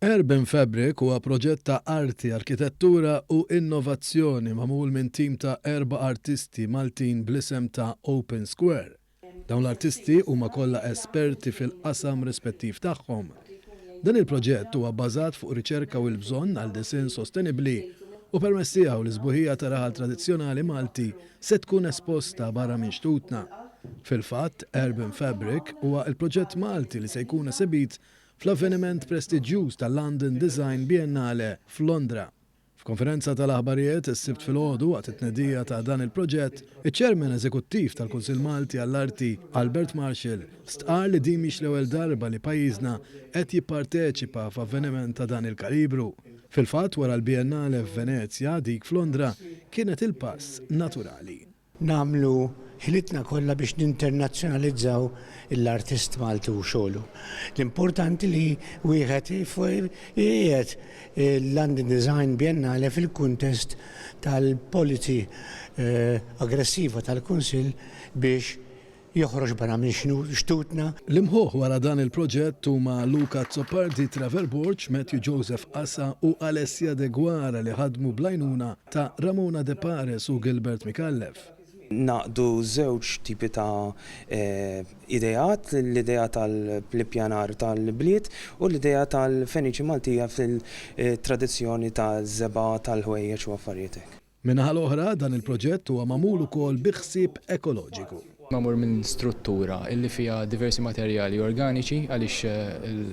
Urban Fabric huwa proġett ta' arti, arkitettura u innovazzjoni magħmul minn tim ta' 4 artisti Maltin bl-isem ta' Open Square. Dawn l-artisti huma kollha esperti fil-qasam rispettiv tagħhom. Dan il-proġett huwa bbażat fuq riċerka u l-bżonn għal disinn sostenibbli u permezz tiegħu l-isbuħija ta' raħal tradizzjonali Malti se tkun esposta barra minn xtutna. Fil-fatt, Urban Fabric huwa l-proġett Malti li se jkun esibit fl-avveniment prestiġjuż tal-London Design Biennale f'Londra. F'konferenza tal-aħbarijiet is-sibt filgħodu waqt it-tnedija ta' dan il-proġett, iċ-Chairman Eżekuttiv tal-Kunsill Malti għall-Arti Albert Marshall stqar li din mhix l-ewwel darba li pajjiżna qed jipparteċipa f'avveniment ta' dan il-kalibru. Fil-fatt wara l-Biennale f'Venezja dik f'Londra kienet il-pass naturali. Namlu ħilitna kollha biex ninternazzjonalizzaw l-artist Malti u xogħlu. L-importanti li wieħed qiegħed il-London Design Biennale fil-kuntest tal-politi aggressiva tal-Kunsill biex joħroġ barra minn xtutna. L-imħuħ wara dan il-proġett huma Luca Zoppardi Travel Borch, Matthew Joseph Assa u Alessia De Guara li ħadmu blajnuna ta' Ramona De Pares u Gilbert Mikallef. Naqdu żewġ tipi ta' idejat, l-ideja tal-pjanar tal-bliet u l-ideja tal-Feniċi Maltija fil-tradizzjoni tal-żeba tal-ħwejjeġ u affarijiet. Minnaħa l-oħra dan il-proġett huwa magħmul ukoll bi ħsieb ekoloġiku. Mamur minn struttura illi fija diversi materjali organiċi għaliex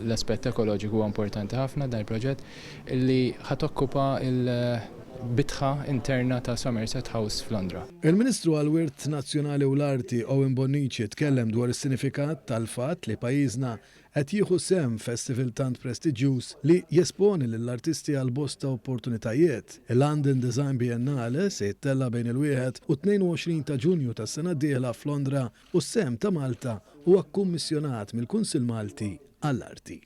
l-aspett ekoloġiku huwa importanti ħafna dan il-proġett illi ħatokkupa bitħa interna ta' Somerset House f'Londra. Il-Ministru għall-Wirt Nazzjonali u l-Arti Owen Bonnici tkellem dwar is-sinifikat tal-fatt li pajjiżna qed jieħu sehem festival tant prestiġjuż li jesponi lill-artisti għal bosta opportunitajiet. Il-London Design Biennale se jittella bejn il-1 u 22 ta' Ġunju tas-sena d-dieħla f'Londra u s-sehem ta' Malta huwa kkummissjonat mill-Kunsill Malti għall-Arti.